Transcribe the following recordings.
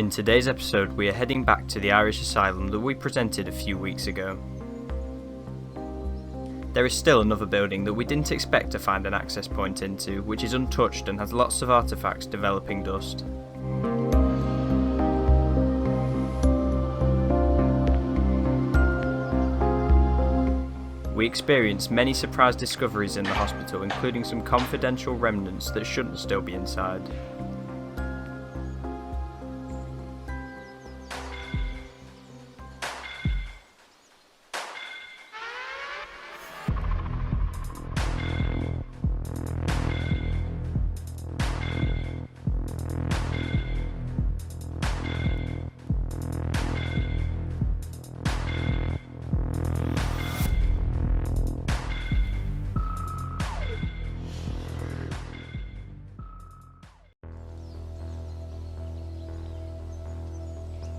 In today's episode, we are heading back to the Irish Asylum that we presented a few weeks ago. There is still another building that we didn't expect to find an access point into, which is untouched and has lots of artefacts developing dust. We experienced many surprise discoveries in the hospital, including some confidential remnants that shouldn't still be inside.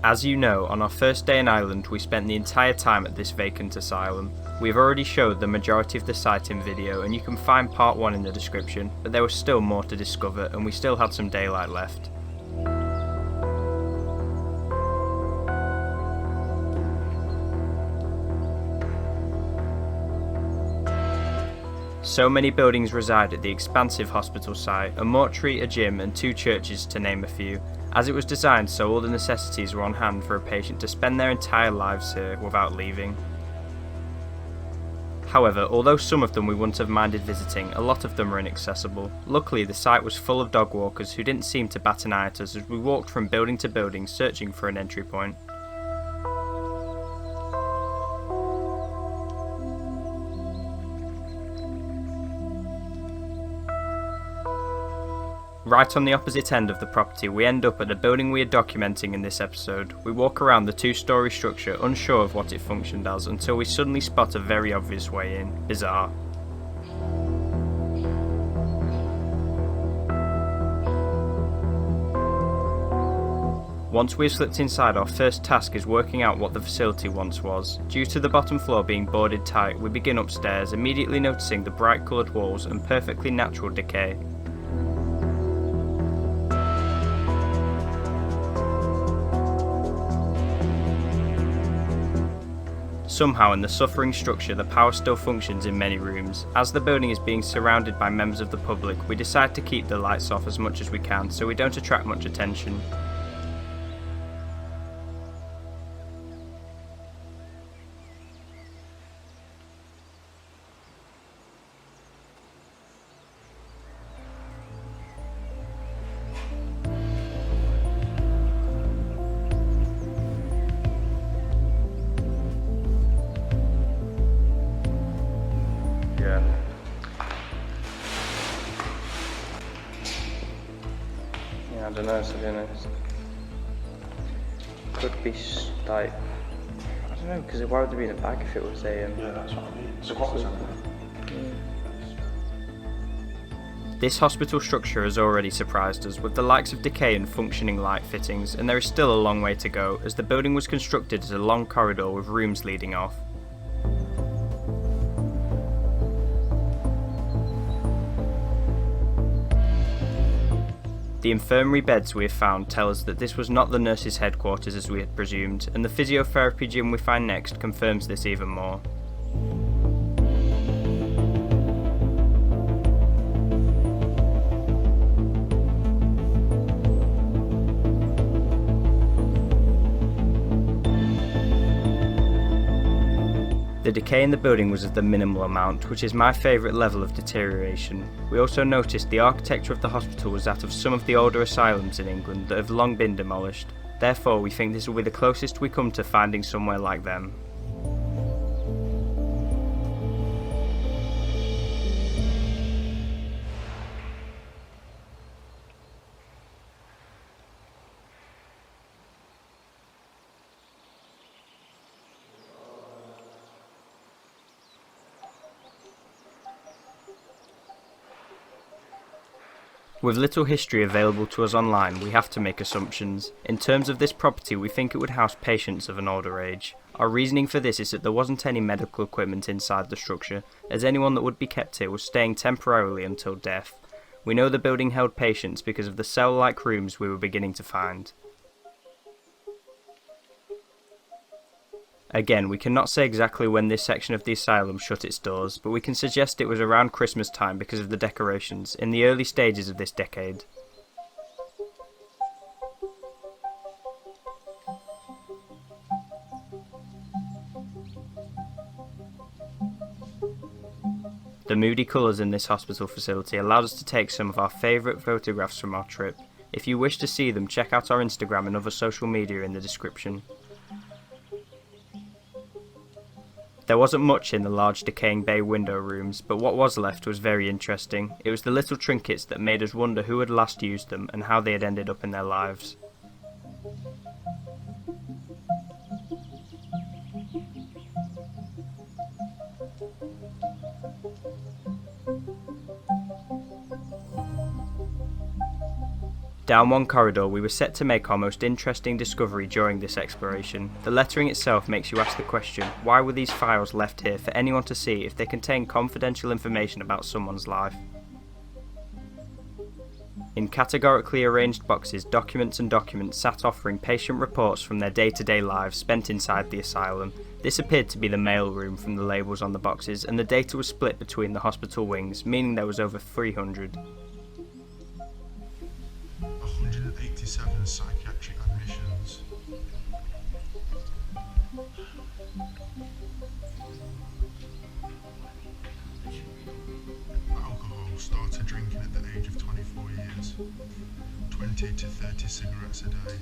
As you know, on our first day in Ireland we spent the entire time at this vacant asylum. We've already showed the majority of the site in video and you can find part 1 in the description, but there was still more to discover and we still had some daylight left. So many buildings reside at the expansive hospital site, a mortuary, a gym and 2 churches to name a few, as it was designed so all the necessities were on hand for a patient to spend their entire lives here without leaving. However, although some of them we wouldn't have minded visiting, a lot of them are inaccessible. Luckily the site was full of dog walkers who didn't seem to bat an eye at us as we walked from building to building searching for an entry point. Right on the opposite end of the property we end up at the building we are documenting in this episode. We walk around the 2-storey structure unsure of what it functioned as until we suddenly spot a very obvious way in. Bizarre. Once we've slipped inside, our first task is working out what the facility once was. Due to the bottom floor being boarded tight, we begin upstairs, immediately noticing the bright coloured walls and perfectly natural decay. Somehow in the suffering structure the power still functions in many rooms. As the building is being surrounded by members of the public, we decide to keep the lights off as much as we can so we don't attract much attention. I don't know, to be honest. Could be like, I don't know, because why would there be in a bag if it was a yeah, that's what I mean. It's a quality centre. This hospital structure has already surprised us with the likes of decay and functioning light fittings, and there is still a long way to go as the building was constructed as a long corridor with rooms leading off. The infirmary beds we have found tell us that this was not the nurses' headquarters as we had presumed, and the physiotherapy gym we find next confirms this even more. The decay in the building was of the minimal amount, which is my favourite level of deterioration. We also noticed the architecture of the hospital was that of some of the older asylums in England that have long been demolished. Therefore, we think this will be the closest we come to finding somewhere like them. With little history available to us online, we have to make assumptions. In terms of this property, we think it would house patients of an older age. Our reasoning for this is that there wasn't any medical equipment inside the structure, as anyone that would be kept here was staying temporarily until death. We know the building held patients because of the cell-like rooms we were beginning to find. Again, we cannot say exactly when this section of the asylum shut its doors, but we can suggest it was around Christmas time because of the decorations, in the early stages of this decade. The moody colours in this hospital facility allowed us to take some of our favourite photographs from our trip. If you wish to see them, check out our Instagram and other social media in the description. There wasn't much in the large decaying bay window rooms, but what was left was very interesting. It was the little trinkets that made us wonder who had last used them and how they had ended up in their lives. Down one corridor we were set to make our most interesting discovery during this exploration. The lettering itself makes you ask the question, why were these files left here for anyone to see if they contain confidential information about someone's life? In categorically arranged boxes, documents sat offering patient reports from their day-to-day lives spent inside the asylum. This appeared to be the mail room from the labels on the boxes, and the data was split between the hospital wings, meaning there was over 300. 187 psychiatric admissions. Alcohol, started drinking at the age of 24 years. 20 to 30 cigarettes a day.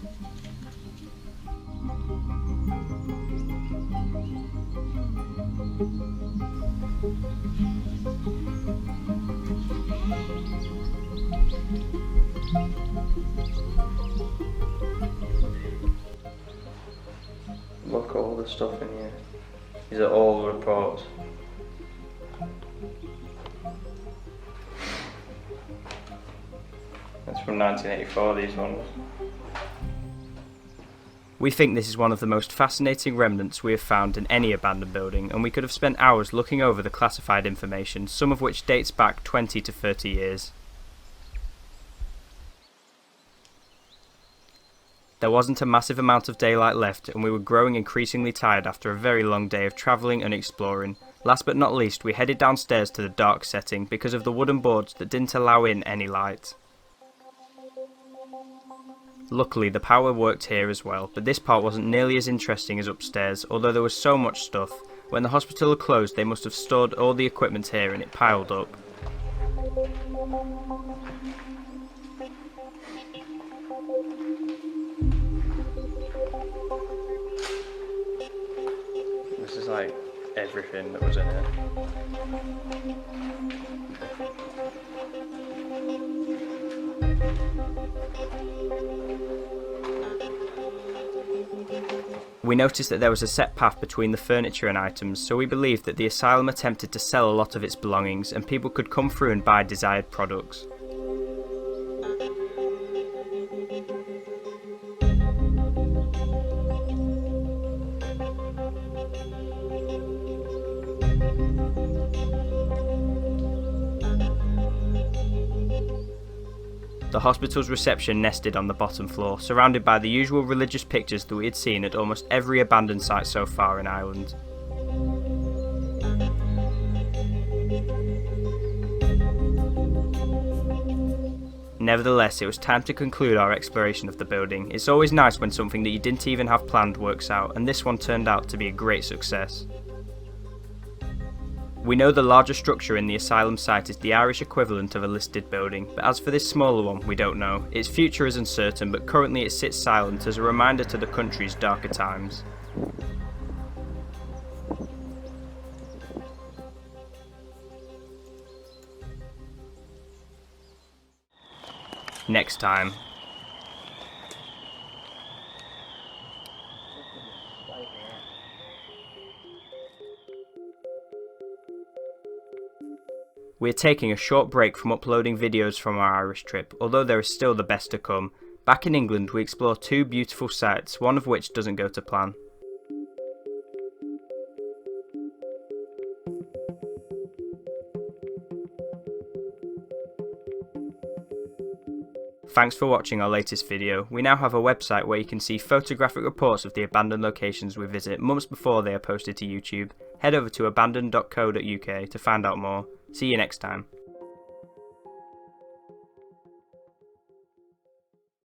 Look at all the stuff in here. These are all the reports. That's from 1984, these ones. We think this is one of the most fascinating remnants we have found in any abandoned building, and we could have spent hours looking over the classified information, some of which dates back 20 to 30 years. There wasn't a massive amount of daylight left, and we were growing increasingly tired after a very long day of travelling and exploring. Last but not least, we headed downstairs to the dark setting because of the wooden boards that didn't allow in any light. Luckily, the power worked here as well, but this part wasn't nearly as interesting as upstairs, although there was so much stuff. When the hospital had closed, they must have stored all the equipment here and it piled up. This is like everything that was in it. We noticed that there was a set path between the furniture and items, so we believed that the asylum attempted to sell a lot of its belongings and people could come through and buy desired products. The hospital's reception nested on the bottom floor, surrounded by the usual religious pictures that we had seen at almost every abandoned site so far in Ireland. Nevertheless, it was time to conclude our exploration of the building. It's always nice when something that you didn't even have planned works out, and this one turned out to be a great success. We know the larger structure in the asylum site is the Irish equivalent of a listed building, but as for this smaller one, we don't know. Its future is uncertain, but currently it sits silent as a reminder to the country's darker times. Next time. We are taking a short break from uploading videos from our Irish trip, although there is still the best to come. Back in England we explore two beautiful sites, one of which doesn't go to plan. Thanks for watching our latest video. We now have a website where you can see photographic reports of the abandoned locations we visit months before they are posted to YouTube. Head over to abandoned.co.uk to find out more. See you next time.